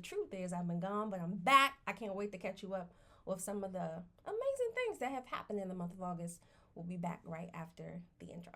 truth is I've been gone, but I'm back. I can't wait to catch you up with some of the amazing things that have happened in the month of August. We'll be back right after the intro.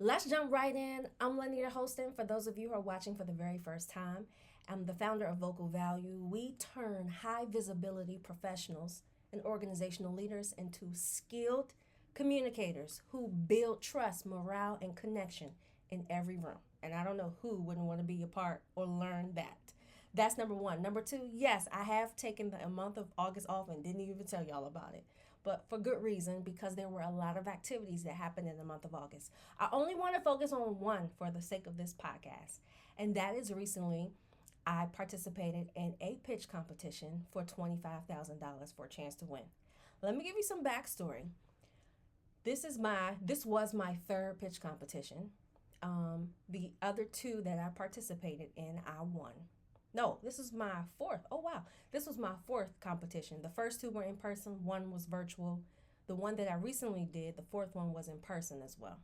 Let's jump right in. I'm Linnita Hosten. For those of you who are watching for the very first time, I'm the founder of Vocal Value. We turn high visibility professionals and organizational leaders into skilled communicators who build trust, morale, and connection in every room. And I don't know who wouldn't want to be a part or learn that. That's number one. Number two, yes, I have taken the month of August off and didn't even tell y'all about it, but for good reason, because there were a lot of activities that happened in the month of August. I only want to focus on one for the sake of this podcast, and that is recently I participated in a pitch competition for $25,000 for a chance to win. Let me give you some backstory. This was my third pitch competition. The other two that I participated in, I won. No, this is my fourth. Oh, wow. This was my fourth competition. The first two were in person, one was virtual. The one that I recently did, the fourth one, was in person as well.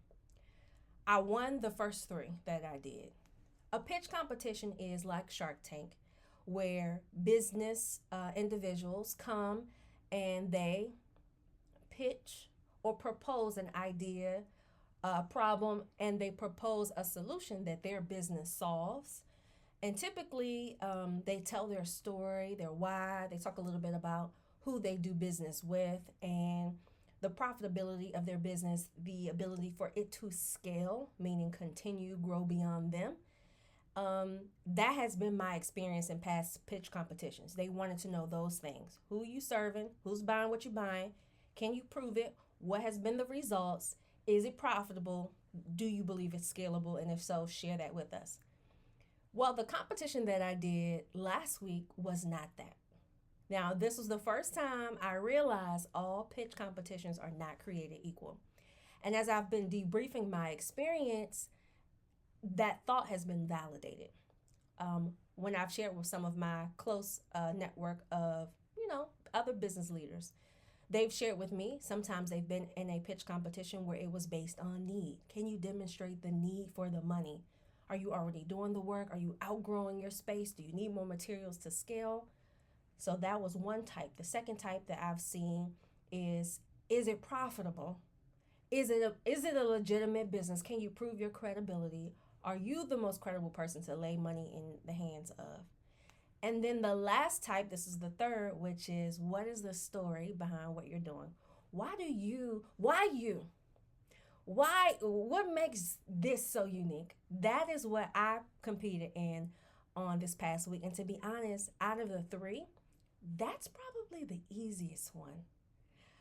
I won the first three that I did. A pitch competition is like Shark Tank, where business individuals come and they pitch or propose an idea, a problem, and they propose a solution that their business solves. And typically, they tell their story, their why. They talk a little bit about who they do business with and the profitability of their business, the ability for it to scale, meaning continue, grow beyond them. That has been my experience in past pitch competitions. They wanted to know those things. Who you serving? Who's buying what you're buying? Can you prove it? What has been the results? Is it profitable? Do you believe it's scalable? And if so, share that with us. Well, the competition that I did last week was not that. Now, this was the first time I realized all pitch competitions are not created equal. And as I've been debriefing my experience, that thought has been validated. When I've shared with some of my close network of, other business leaders, they've shared with me, sometimes they've been in a pitch competition where it was based on need. Can you demonstrate the need for the money? Are you already doing the work? Are you outgrowing your space? Do you need more materials to scale? So that was one type. The second type that I've seen is it profitable? Is it a legitimate business? Can you prove your credibility? Are you the most credible person to lay money in the hands of? And then the last type, this is the third, which is what is the story behind what you're doing? Why you? What makes this so unique? That is what I competed in on this past week. And to be honest, out of the three, that's probably the easiest one.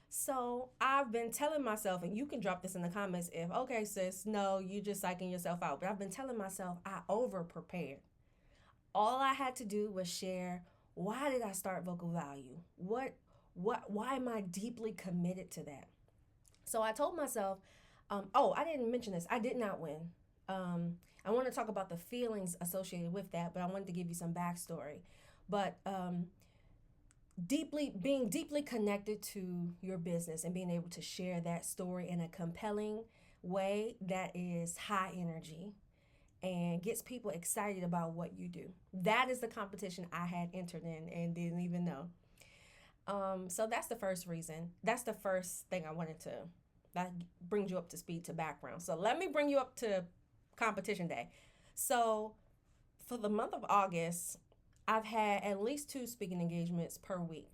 So I've been telling myself, and you can drop this in the comments if, okay, sis, no, you just psyching yourself out. But I've been telling myself I over prepared. All I had to do was share, why did I start Vocal Value? Why am I deeply committed to that? So I told myself, I didn't mention this. I did not win. I want to talk about the feelings associated with that, but I wanted to give you some backstory. But being deeply connected to your business and being able to share that story in a compelling way that is high energy and gets people excited about what you do. That is the competition I had entered in and didn't even know. So that's the first reason. That's the first thing I wanted to, that brings you up to speed to background. So let me bring you up to competition day. So for the month of August, I've had at least 2 speaking engagements per week.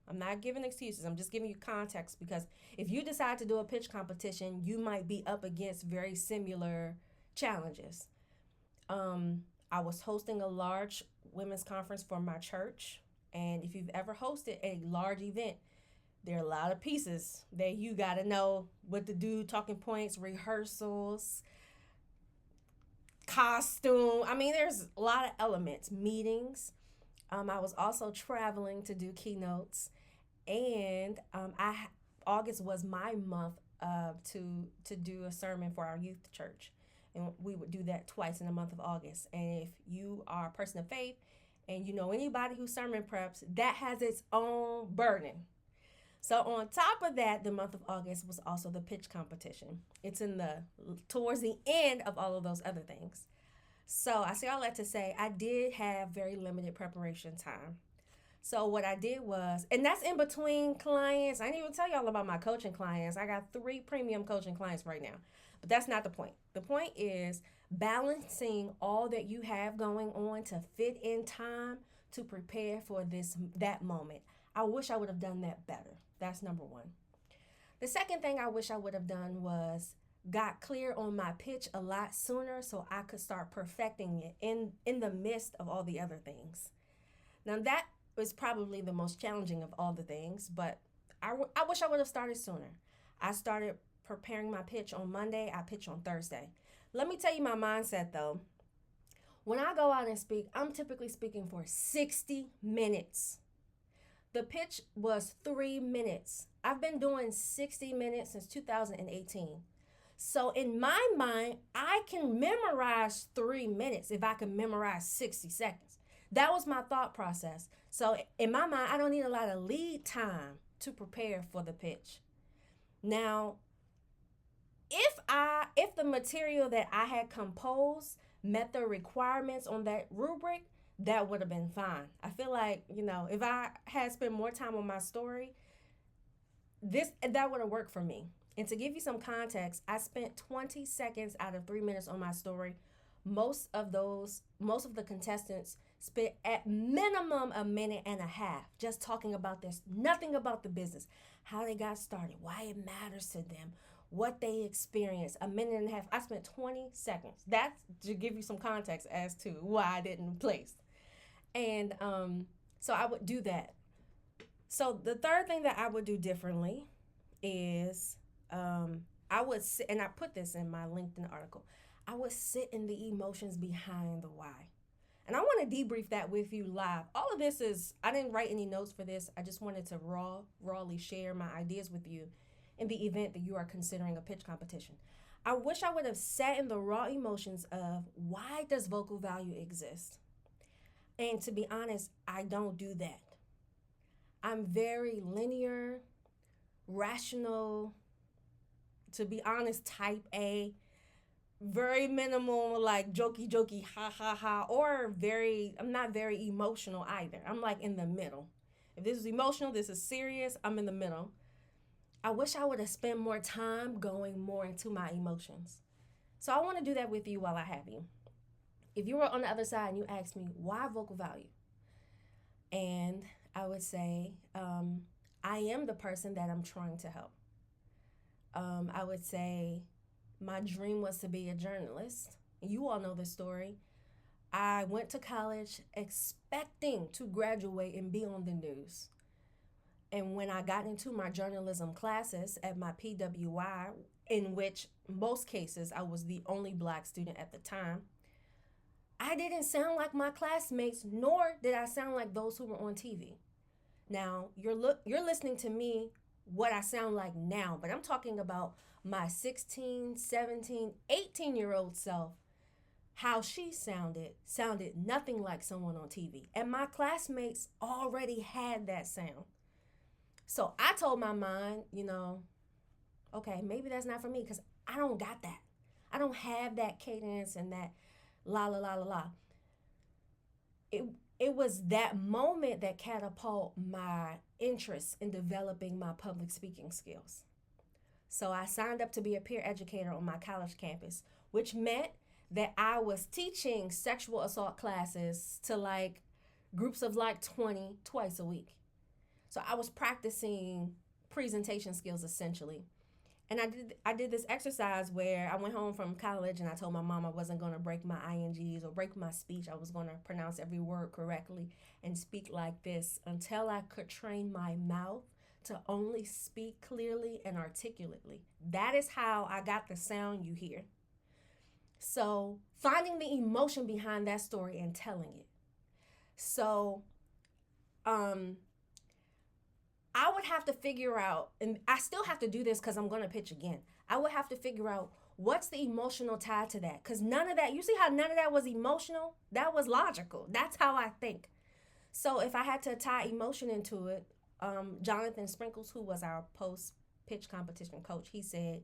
I'm not giving excuses. I'm just giving you context because if you decide to do a pitch competition, you might be up against very similar challenges. I was hosting a large women's conference for my church. And if you've ever hosted a large event, there are a lot of pieces that you got to know what to do, talking points, rehearsals, costume. I mean, there's a lot of elements, meetings. I was also traveling to do keynotes. And August was my month to do a sermon for our youth church, and we would do that twice in the month of August. And if you are a person of faith, and you know anybody who sermon preps, that has its own burden. So on top of that, the month of August was also the pitch competition. It's in the towards the end of all of those other things. So I say all that to say I did have very limited preparation time. So what I did was, and that's in between clients. I didn't even tell y'all about my coaching clients. I got 3 premium coaching clients right now. But that's not the point. The point is balancing all that you have going on to fit in time to prepare for that moment. I wish I would have done that better. That's number one. The second thing I wish I would have done was got clear on my pitch a lot sooner so I could start perfecting it in the midst of all the other things. Now that was probably the most challenging of all the things, but I wish I would have started sooner. I started preparing my pitch on Monday. I pitch on Thursday. Let me tell you my mindset though. When I go out and speak, I'm typically speaking for 60 minutes. The pitch was 3 minutes. I've been doing 60 minutes since 2018. So in my mind, I can memorize 3 minutes if I can memorize 60 seconds. That was my thought process. So in my mind, I don't need a lot of lead time to prepare for the pitch. Now, if the material that I had composed met the requirements on that rubric, that would have been fine. I feel like, if I had spent more time on my story, that would have worked for me. And to give you some context, I spent 20 seconds out of 3 minutes on my story. Most of the contestants spent at minimum a minute and a half just talking about this, nothing about the business, how they got started, why it matters to them, what they experienced. A minute and a half. I spent 20 seconds. That's to give you some context as to why I didn't place. And so I would do that. So the third thing that I would do differently is I would sit, and I put this in my LinkedIn article, I would sit in the emotions behind the why. And I want to debrief that with you live. All of this is, I didn't write any notes for this. I just wanted to rawly share my ideas with you in the event that you are considering a pitch competition. I wish I would have sat in the raw emotions of why does vocal value exist? And to be honest, I don't do that. I'm very linear, rational, to be honest, type A, very minimal, like jokey, ha, ha, ha, or I'm not very emotional either. I'm like in the middle. If this is emotional, this is serious, I'm in the middle. I wish I would have spent more time going more into my emotions. So I want to do that with you while I have you. If you were on the other side and you asked me, why vocal value? And I would say, I am the person that I'm trying to help. I would say my dream was to be a journalist. You all know the story. I went to college expecting to graduate and be on the news. And when I got into my journalism classes at my PWI, in which most cases I was the only Black student at the time, I didn't sound like my classmates, nor did I sound like those who were on TV. Now, you're listening to me, what I sound like now, but I'm talking about my 16, 17, 18-year-old self, how she sounded nothing like someone on TV. And my classmates already had that sound. So I told my mind, okay, maybe that's not for me because I don't got that. I don't have that cadence and that la la la la la. It was that moment that catapulted my interest in developing my public speaking skills. So I signed up to be a peer educator on my college campus, which meant that I was teaching sexual assault classes to groups of 20 twice a week. So I was practicing presentation skills essentially. And I did this exercise where I went home from college and I told my mom I wasn't going to break my INGs or break my speech. I was going to pronounce every word correctly and speak like this until I could train my mouth to only speak clearly and articulately. That is how I got the sound you hear. So finding the emotion behind that story and telling it. So, I would have to figure out, and I still have to do this because I'm going to pitch again. I would have to figure out what's the emotional tie to that. Because none of that, you see how none of that was emotional? That was logical. That's how I think. So if I had to tie emotion into it, Jonathan Sprinkles, who was our post pitch competition coach, he said,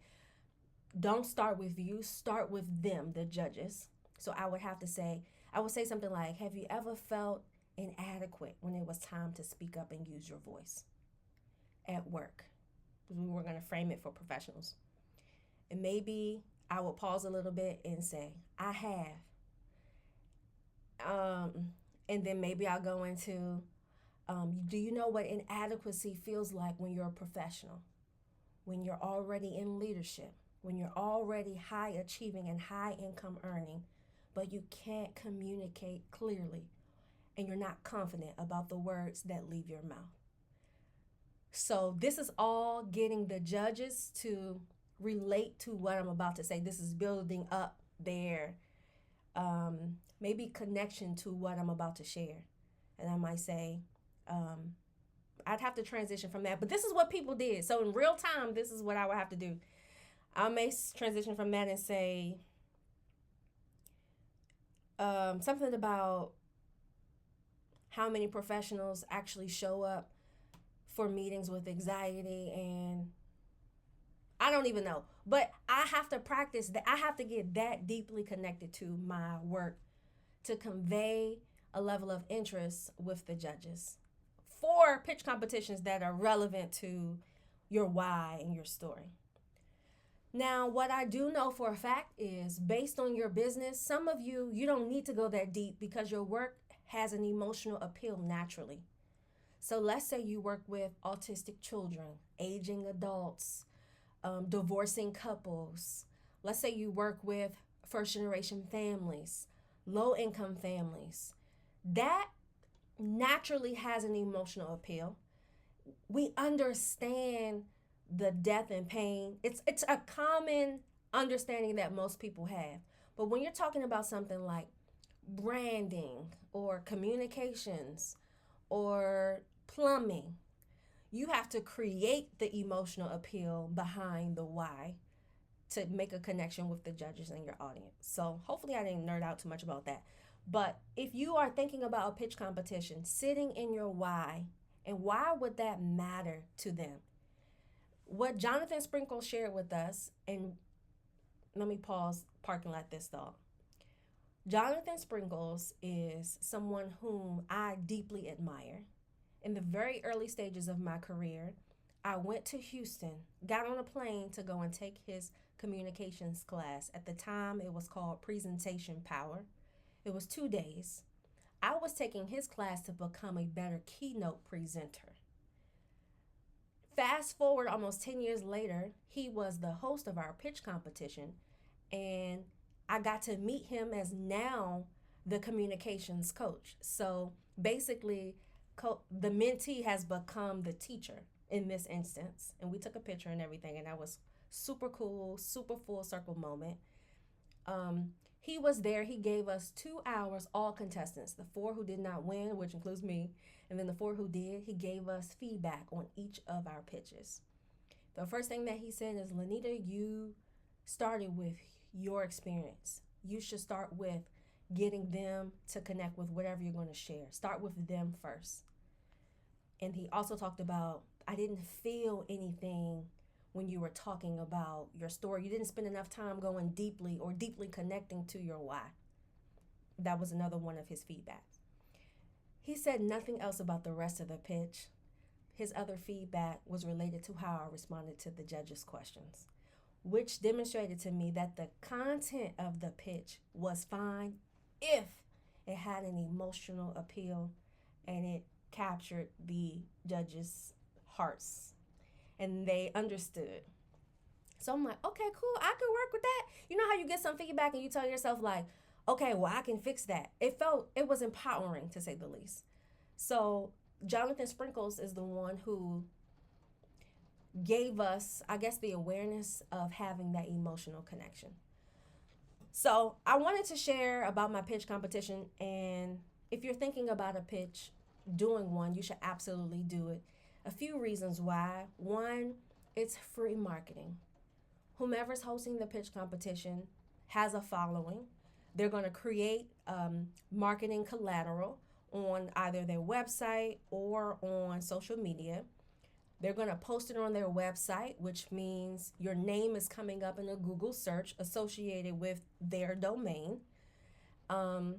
don't start with you, start with them, the judges. So I would say something like, have you ever felt inadequate when it was time to speak up and use your voice at work? We were going to frame it for professionals. And maybe I would pause a little bit and say, I have. And then maybe I'll go into, do you know what inadequacy feels like when you're a professional? When you're already in leadership, when you're already high achieving and high income earning, but you can't communicate clearly and you're not confident about the words that leave your mouth. So this is all getting the judges to relate to what I'm about to say. This is building up their maybe connection to what I'm about to share. And I might say, I'd have to transition from that. But this is what people did. So in real time, this is what I would have to do. I may transition from that and say something about how many professionals actually show up for meetings with anxiety, and I don't even know. But I have to practice that. I have to get that deeply connected to my work to convey a level of interest with the judges for pitch competitions that are relevant to your why and your story. Now, what I do know for a fact is based on your business, some of you don't need to go that deep because your work has an emotional appeal naturally. So let's say you work with autistic children, aging adults, divorcing couples. Let's say you work with first generation families, low income families. That naturally has an emotional appeal. We understand the death and pain. It's a common understanding that most people have. But when you're talking about something like branding or communications or plumbing, you have to create the emotional appeal behind the why to make a connection with the judges and your audience. So hopefully I didn't nerd out too much about that. But if you are thinking about a pitch competition, sitting in your why, and why would that matter to them? What Jonathan Sprinkle shared with us, and let me pause, parking lot this thought. Jonathan Sprinkles is someone whom I deeply admire. In the very early stages of my career, I went to Houston, got on a plane to go and take his communications class. At the time, it was called Presentation Power. It was 2 days. I was taking his class to become a better keynote presenter. Fast forward almost 10 years later, he was the host of our pitch competition, and I got to meet him as now the communications coach. So basically, the mentee has become the teacher in this instance. And we took a picture and everything, and that was super cool, super full circle moment. He was there. He gave us 2 hours, all contestants, the 4 who did not win, which includes me, and then the 4 who did. He gave us feedback on each of our pitches. The first thing that he said is, Linnita, you started with your experience. You should start with getting them to connect with whatever you're going to share. Start with them first. And he also talked about, I didn't feel anything when you were talking about your story. You didn't spend enough time going deeply or deeply connecting to your why. That was another one of his feedbacks. He said nothing else about the rest of the pitch. His other feedback was related to how I responded to the judges' questions, which demonstrated to me that the content of the pitch was fine if it had an emotional appeal and it captured the judges' hearts and they understood. So I'm like, okay, cool, I could work with that. You know how you get some feedback and you tell yourself like, okay, well, I can fix that. It was empowering, to say the least. So Jonathan Sprinkles is the one who gave us, I guess, the awareness of having that emotional connection. So I wanted to share about my pitch competition, and if you're thinking about a pitch, doing one, you should absolutely do it. A few reasons why. One, it's free marketing. Whomever's hosting the pitch competition has a following. They're going to create marketing collateral on either their website or on social media. They're going to post it on their website, which means your name is coming up in a Google search associated with their domain. Um,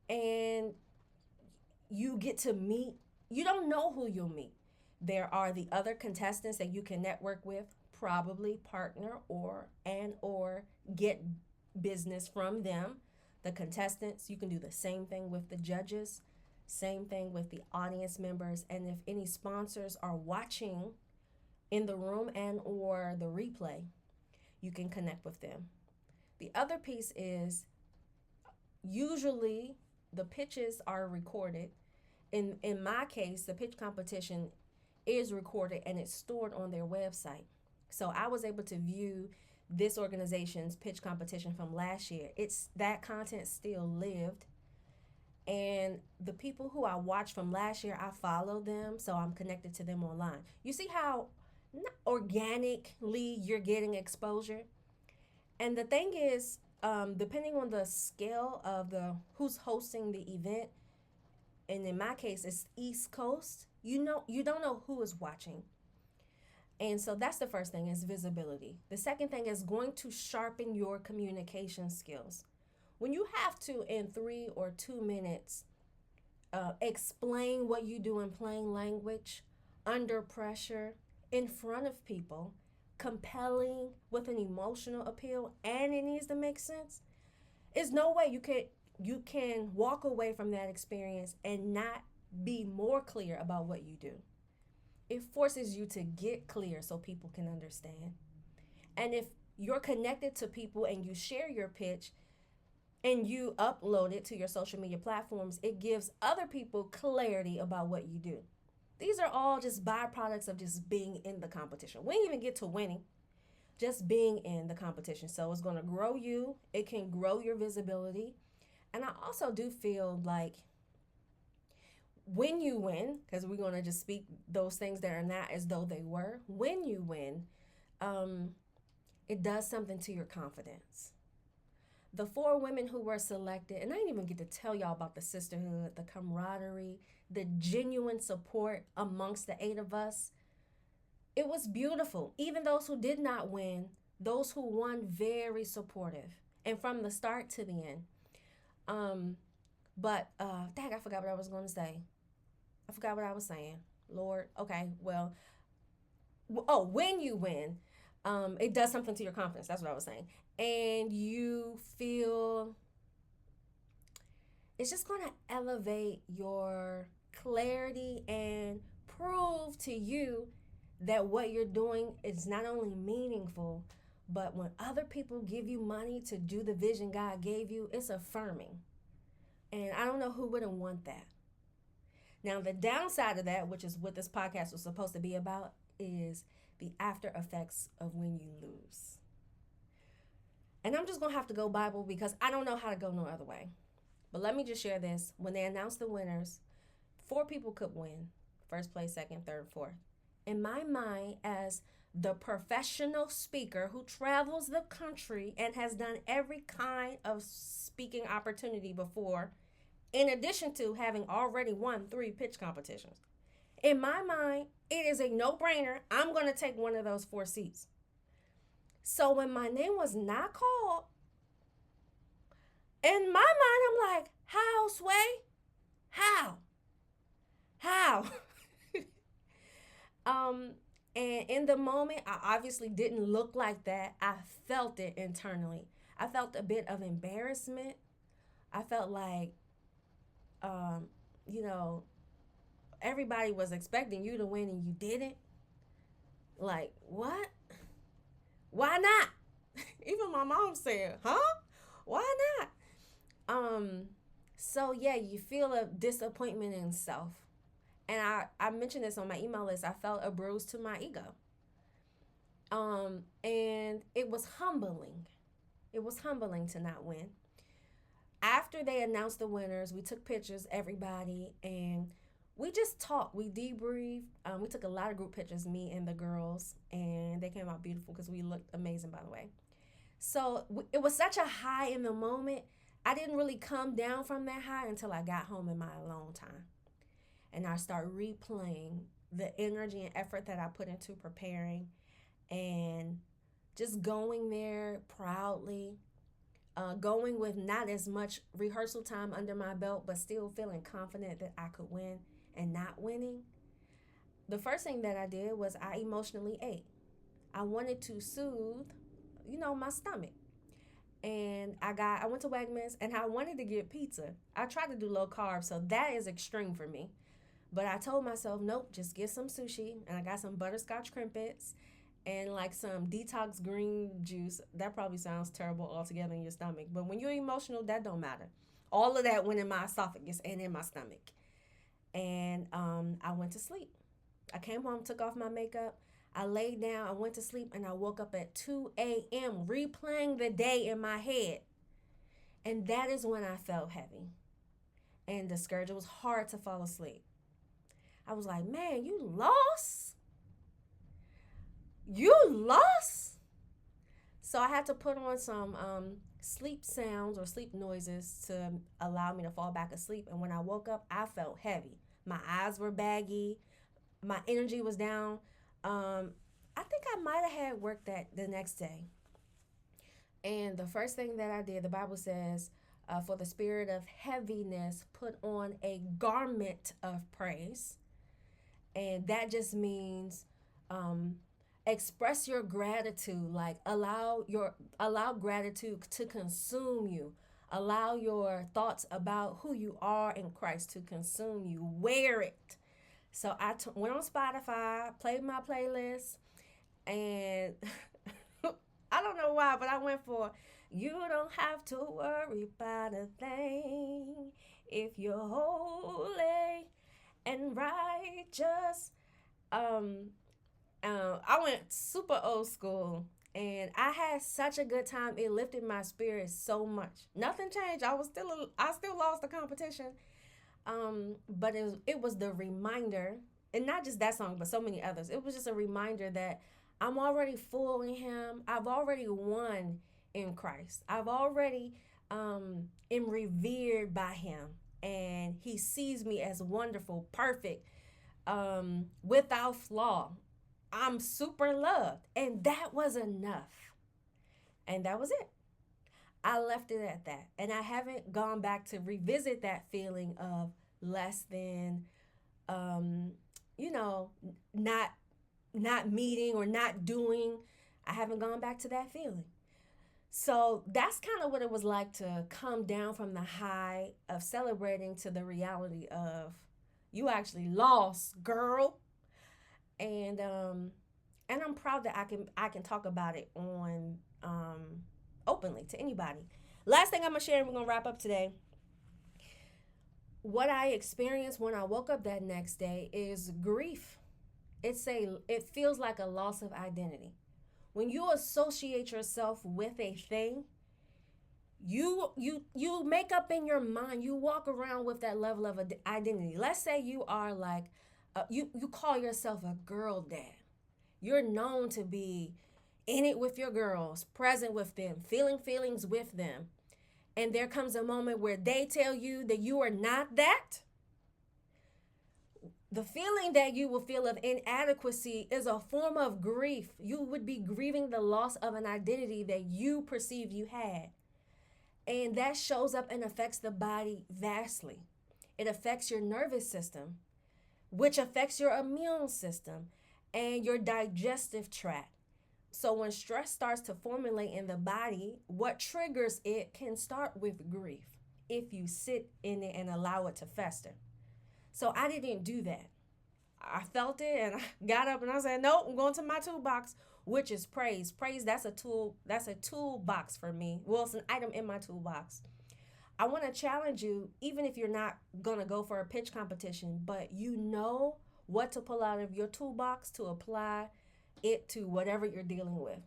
and you get to meet, you don't know who you'll meet. There are the other contestants that you can network with, probably partner or get business from them. The contestants, you can do the same thing with the judges, same thing with the audience members, and if any sponsors are watching in the room and or the replay, you can connect with them. The other piece is usually the pitches are recorded. In my case, the pitch competition is recorded and it's stored on their website. So I was able to view this organization's pitch competition from last year. It's that content still lived. And the people who I watched from last year, I follow them, so I'm connected to them online. You see how organically you're getting exposure? And the thing is, depending on the scale of the who's hosting the event, and in my case, it's East Coast. You don't know who is watching. And so that's the first thing is visibility. The second thing is going to sharpen your communication skills. When you have to, in 3 or 2 minutes, explain what you do in plain language, under pressure, in front of people, compelling with an emotional appeal, and it needs to make sense, there's no way you can walk away from that experience and not be more clear about what you do. It forces you to get clear so people can understand. And if you're connected to people and you share your pitch and you upload it to your social media platforms, it gives other people clarity about what you do. These are all just byproducts of just being in the competition. We didn't even get to winning, just being in the competition. So it's going to grow you. It can grow your visibility. And I also do feel like when you win, because we're going to just speak those things that are not as though they were, when you win, it does something to your confidence. The 4 women who were selected, and I didn't even get to tell y'all about the sisterhood, the camaraderie, the genuine support amongst the 8 of us. It was beautiful. Even those who did not win, those who won, very supportive. And from the start to the end. Dang, I forgot what I was going to say. I forgot what I was saying. Lord, okay, well, when you win, it does something to your confidence. That's what I was saying. And you feel it's just going to elevate your clarity and prove to you that what you're doing is not only meaningful, but when other people give you money to do the vision God gave you, it's affirming. And I don't know who wouldn't want that. Now, the downside of that, which is what this podcast was supposed to be about, is the after effects of when you lose. And I'm just going to have to go Bible because I don't know how to go no other way. But let me just share this. When they announced the winners, 4 people could win. First place, second, third, fourth. In my mind, as the professional speaker who travels the country and has done every kind of speaking opportunity before, in addition to having already won 3 pitch competitions, in my mind, it is a no-brainer. I'm going to take one of those 4 seats. So when my name was not called, in my mind, I'm like, how, Sway? How? And in the moment, I obviously didn't look like that. I felt it internally. I felt a bit of embarrassment. I felt like, everybody was expecting you to win and you didn't. Like, what? Why not? Even my mom said, huh? Why not? So yeah, you feel a disappointment in self. And I mentioned this on my email list. I felt a bruise to my ego. And it was humbling. It was humbling to not win. After they announced the winners, we took pictures, everybody, and we just talked. We debriefed. We took a lot of group pictures, me and the girls, and they came out beautiful because we looked amazing, by the way. So it was such a high in the moment. I didn't really come down from that high until I got home in my alone time. And I start replaying the energy and effort that I put into preparing and just going there proudly, going with not as much rehearsal time under my belt, but still feeling confident that I could win and not winning. The first thing that I did was I emotionally ate. I wanted to soothe, my stomach. And I went to Wegmans and I wanted to get pizza. I tried to do low carb, so that is extreme for me. But I told myself, nope, just get some sushi. And I got some butterscotch crimpets and like some detox green juice. That probably sounds terrible altogether in your stomach. But when you're emotional, that don't matter. All of that went in my esophagus and in my stomach. And I went to sleep. I came home, took off my makeup. I laid down, I went to sleep, and I woke up at 2 a.m. replaying the day in my head. And that is when I felt heavy and discouraged. It was hard to fall asleep. I was like, man, you lost? You lost? So I had to put on some sleep sounds or sleep noises to allow me to fall back asleep. And when I woke up, I felt heavy. My eyes were baggy. My energy was down. I think I might have had work that the next day. And the first thing that I did, the Bible says, for the spirit of heaviness, put on a garment of praise. And that just means express your gratitude, like allow gratitude to consume you. Allow your thoughts about who you are in Christ to consume you. Wear it. So I went on Spotify, played my playlist, and I don't know why, but I went for "You Don't Have to Worry About a Thing If You're Holy and Righteous." I went super old school, and I had such a good time. It lifted my spirits so much. Nothing changed. I still lost the competition. But it was the reminder, and not just that song, but so many others. It was just a reminder that I'm already full in Him. I've already won in Christ. I've already am revered by Him, and He sees me as wonderful, perfect, without flaw. I'm super loved, and that was enough, and that was it. I left it at that. And I haven't gone back to revisit that feeling of less than, you know, not meeting or not doing. I haven't gone back to that feeling. So that's kind of what it was like to come down from the high of celebrating to the reality of you actually lost, girl. And I'm proud that I can talk about it on openly to anybody. Last thing I'm gonna share, and we're gonna wrap up today. What I experienced when I woke up that next day is grief. It feels like a loss of identity. When you associate yourself with a thing, you make up in your mind, you walk around with that level of identity. Let's say you are like you call yourself a girl dad. You're known to be in it with your girls, present with them, feeling feelings with them. And there comes a moment where they tell you that you are not that. The feeling that you will feel of inadequacy is a form of grief. You would be grieving the loss of an identity that you perceived you had. And that shows up and affects the body vastly. It affects your nervous system, which affects your immune system and your digestive tract. So when stress starts to formulate in the body, what triggers it can start with grief if you sit in it and allow it to fester. So I didn't do that. I felt it and I got up and I said, nope, I'm going to my toolbox, which is praise. Praise, that's a toolbox for me. Well, it's an item in my toolbox. I want to challenge you, even if you're not going to go for a pitch competition, but you know what to pull out of your toolbox to apply it to whatever you're dealing with.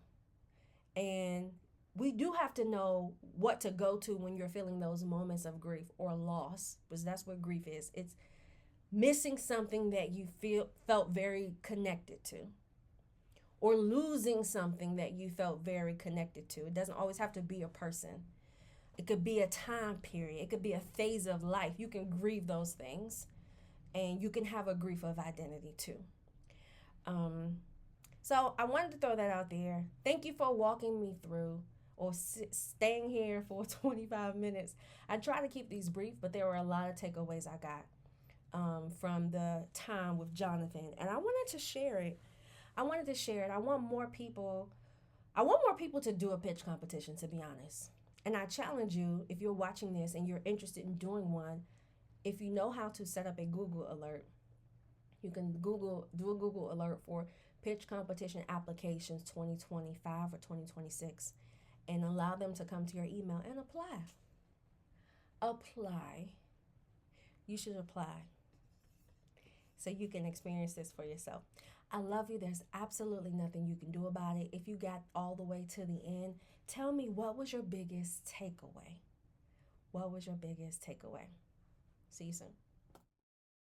And we do have to know what to go to when you're feeling those moments of grief or loss, because that's what grief is. It's missing something that you felt very connected to, or losing something that you felt very connected to. It doesn't always have to be a person. It could be a time period. It could be a phase of life. You can grieve those things, and you can have a grief of identity too. Um, so I wanted to throw that out there. Thank you for walking me through or staying here for 25 minutes. I try to keep these brief, but there were a lot of takeaways I got from the time with Jonathan, and I wanted to share it. I wanted to share it. I want more people. I want more people to do a pitch competition, to be honest. And I challenge you, if you're watching this and you're interested in doing one, if you know how to set up a Google alert, you can do a Google alert for pitch competition applications 2025 or 2026 and allow them to come to your email and apply. Apply. You should apply so you can experience this for yourself. I love you. There's absolutely nothing you can do about it. If you got all the way to the end, tell me, what was your biggest takeaway? What was your biggest takeaway? See you soon.